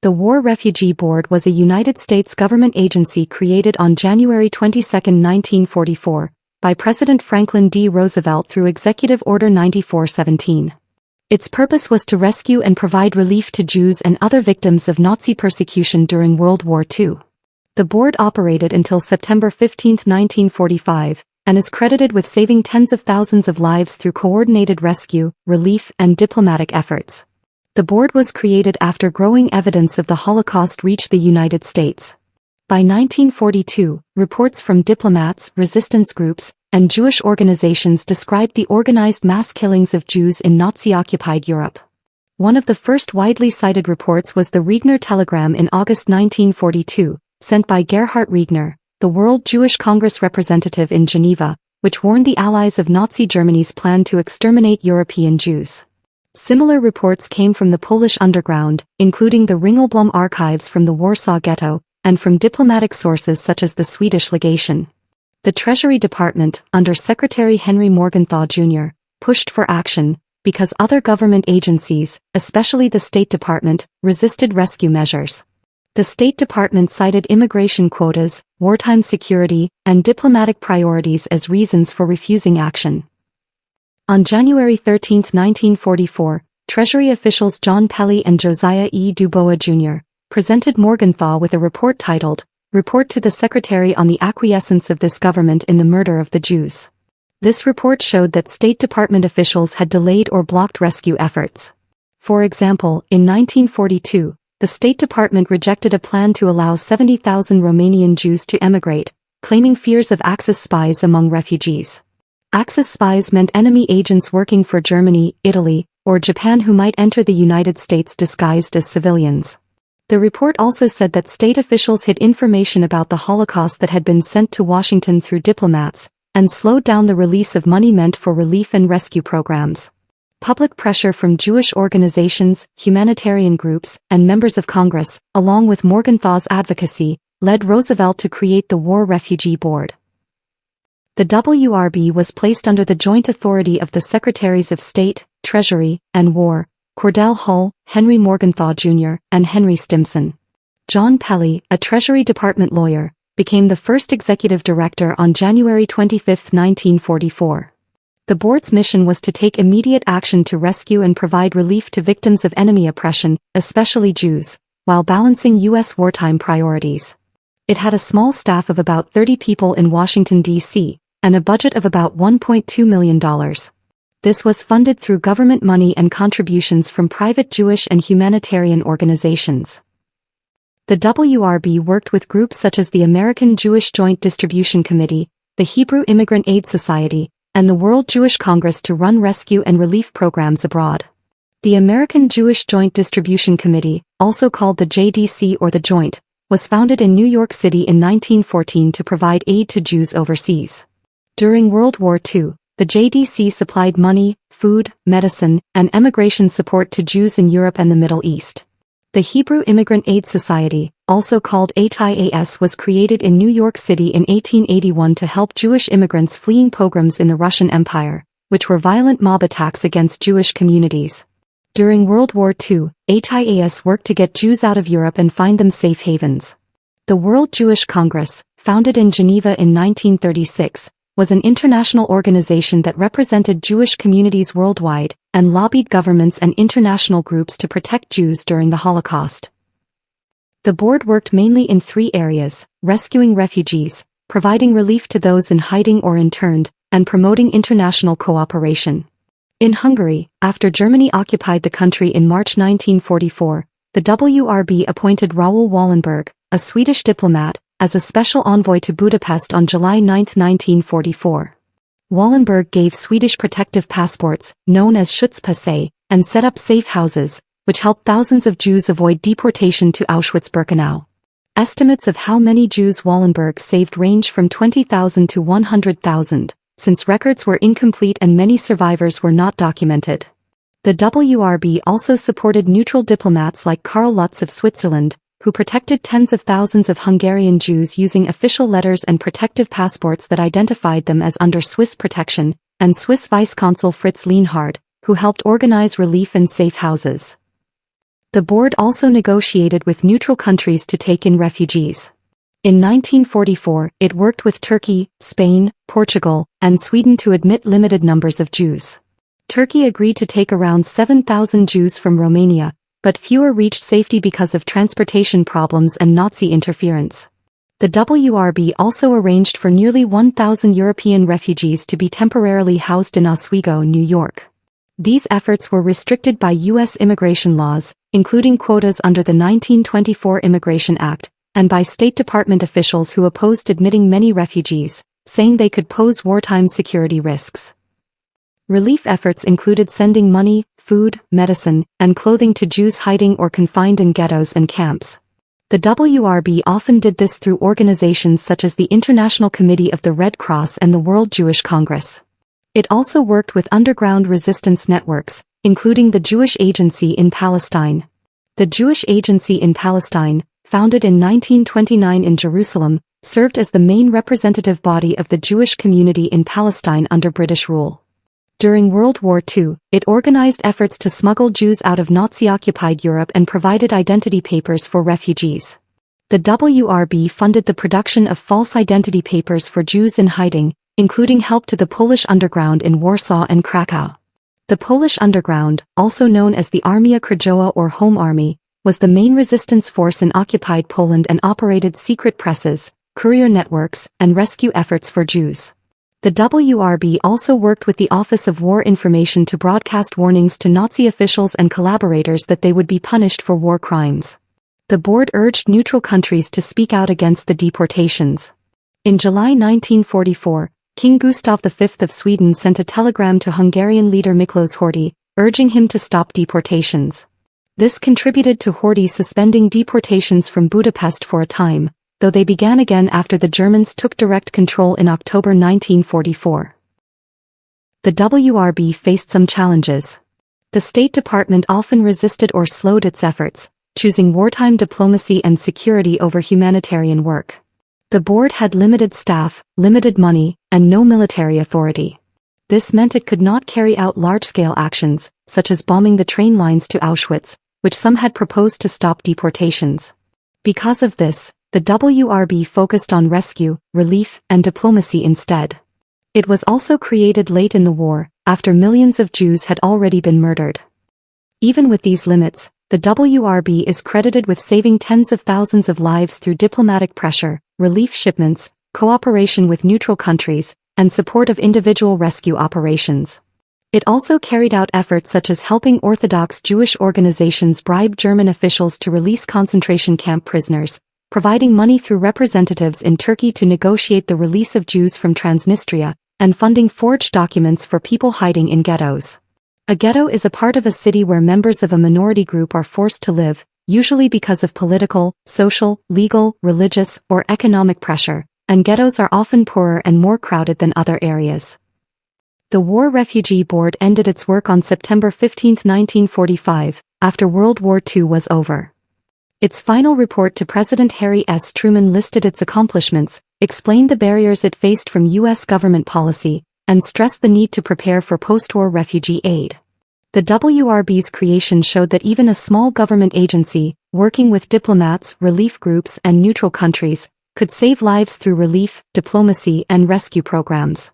The War Refugee Board was a United States government agency created on January 22, 1944, by President Franklin D. Roosevelt through Executive Order 9417. Its purpose was to rescue and provide relief to Jews and other victims of Nazi persecution during World War II. The board operated until September 15, 1945, and is credited with saving tens of thousands of lives through coordinated rescue, relief, and diplomatic efforts. The board was created after growing evidence of the Holocaust reached the United States. By 1942, reports from diplomats, resistance groups, and Jewish organizations described the organized mass killings of Jews in Nazi-occupied Europe. One of the first widely cited reports was the Regner Telegram in August 1942, sent by Gerhard Regner, the World Jewish Congress representative in Geneva, which warned the Allies of Nazi Germany's plan to exterminate European Jews. Similar reports came from the Polish underground, including the Ringelblum archives from the Warsaw Ghetto, and from diplomatic sources such as the Swedish legation. The Treasury Department, under Secretary Henry Morgenthau Jr., pushed for action, because other government agencies, especially the State Department, resisted rescue measures. The State Department cited immigration quotas, wartime security, and diplomatic priorities as reasons for refusing action. On January 13, 1944, Treasury officials John Pelly and Josiah E. Dubois Jr. presented Morgenthau with a report titled, Report to the Secretary on the Acquiescence of this Government in the Murder of the Jews. This report showed that State Department officials had delayed or blocked rescue efforts. For example, in 1942, the State Department rejected a plan to allow 70,000 Romanian Jews to emigrate, claiming fears of Axis spies among refugees. Axis spies meant enemy agents working for Germany, Italy, or Japan who might enter the United States disguised as civilians. The report also said that state officials hid information about the Holocaust that had been sent to Washington through diplomats, and slowed down the release of money meant for relief and rescue programs. Public pressure from Jewish organizations, humanitarian groups, and members of Congress, along with Morgenthau's advocacy, led Roosevelt to create the War Refugee Board. The WRB was placed under the joint authority of the Secretaries of State, Treasury, and War, Cordell Hull, Henry Morgenthau Jr., and Henry Stimson. John Pelly, a Treasury Department lawyer, became the first executive director on January 25, 1944. The board's mission was to take immediate action to rescue and provide relief to victims of enemy oppression, especially Jews, while balancing U.S. wartime priorities. It had a small staff of about 30 people in Washington, D.C., and a budget of about $1.2 million. This was funded through government money and contributions from private Jewish and humanitarian organizations. The WRB worked with groups such as the American Jewish Joint Distribution Committee, the Hebrew Immigrant Aid Society, and the World Jewish Congress to run rescue and relief programs abroad. The American Jewish Joint Distribution Committee, also called the JDC or the Joint, was founded in New York City in 1914 to provide aid to Jews overseas. During World War II, the JDC supplied money, food, medicine, and emigration support to Jews in Europe and the Middle East. The Hebrew Immigrant Aid Society, also called HIAS, was created in New York City in 1881 to help Jewish immigrants fleeing pogroms in the Russian Empire, which were violent mob attacks against Jewish communities. During World War II, HIAS worked to get Jews out of Europe and find them safe havens. The World Jewish Congress, founded in Geneva in 1936, was an international organization that represented Jewish communities worldwide, and lobbied governments and international groups to protect Jews during the Holocaust. The board worked mainly in three areas: rescuing refugees, providing relief to those in hiding or interned, and promoting international cooperation. In Hungary, after Germany occupied the country in March 1944, the WRB appointed Raoul Wallenberg, a Swedish diplomat, as a special envoy to Budapest on July 9, 1944. Wallenberg gave Swedish protective passports, known as Schutzpässe, and set up safe houses, which helped thousands of Jews avoid deportation to Auschwitz-Birkenau. Estimates of how many Jews Wallenberg saved range from 20,000 to 100,000, since records were incomplete and many survivors were not documented. The WRB also supported neutral diplomats like Karl Lutz of Switzerland, who protected tens of thousands of Hungarian Jews using official letters and protective passports that identified them as under Swiss protection, and Swiss Vice Consul Fritz Lienhard, who helped organize relief and safe houses. The board also negotiated with neutral countries to take in refugees. In 1944, it worked with Turkey, Spain, Portugal, and Sweden to admit limited numbers of Jews. Turkey agreed to take around 7,000 Jews from Romania, but fewer reached safety because of transportation problems and Nazi interference. The WRB also arranged for nearly 1,000 European refugees to be temporarily housed in Oswego, New York. These efforts were restricted by U.S. immigration laws, including quotas under the 1924 Immigration Act, and by State Department officials who opposed admitting many refugees, saying they could pose wartime security risks. Relief efforts included sending money, food, medicine, and clothing to Jews hiding or confined in ghettos and camps. The WRB often did this through organizations such as the International Committee of the Red Cross and the World Jewish Congress. It also worked with underground resistance networks, including the Jewish Agency in Palestine. The Jewish Agency in Palestine, founded in 1929 in Jerusalem, served as the main representative body of the Jewish community in Palestine under British rule. During World War II, it organized efforts to smuggle Jews out of Nazi-occupied Europe and provided identity papers for refugees. The WRB funded the production of false identity papers for Jews in hiding, including help to the Polish underground in Warsaw and Krakow. The Polish underground, also known as the Armia Krajowa or Home Army, was the main resistance force in occupied Poland and operated secret presses, courier networks, and rescue efforts for Jews. The WRB also worked with the Office of War Information to broadcast warnings to Nazi officials and collaborators that they would be punished for war crimes. The board urged neutral countries to speak out against the deportations. In July 1944, King Gustav V of Sweden sent a telegram to Hungarian leader Miklos Horthy, urging him to stop deportations. This contributed to Horthy suspending deportations from Budapest for a time, though they began again after the Germans took direct control in October 1944. The WRB faced some challenges. The State Department often resisted or slowed its efforts, choosing wartime diplomacy and security over humanitarian work. The board had limited staff, limited money, and no military authority. This meant it could not carry out large-scale actions, such as bombing the train lines to Auschwitz, which some had proposed to stop deportations. Because of this, the WRB focused on rescue, relief, and diplomacy instead. It was also created late in the war, after millions of Jews had already been murdered. Even with these limits, the WRB is credited with saving tens of thousands of lives through diplomatic pressure, relief shipments, cooperation with neutral countries, and support of individual rescue operations. It also carried out efforts such as helping Orthodox Jewish organizations bribe German officials to release concentration camp prisoners, providing money through representatives in Turkey to negotiate the release of Jews from Transnistria, and funding forged documents for people hiding in ghettos. A ghetto is a part of a city where members of a minority group are forced to live, usually because of political, social, legal, religious, or economic pressure, and ghettos are often poorer and more crowded than other areas. The War Refugee Board ended its work on September 15, 1945, after World War II was over. Its final report to President Harry S. Truman listed its accomplishments, explained the barriers it faced from U.S. government policy, and stressed the need to prepare for post-war refugee aid. The WRB's creation showed that even a small government agency, working with diplomats, relief groups, and neutral countries, could save lives through relief, diplomacy, and rescue programs.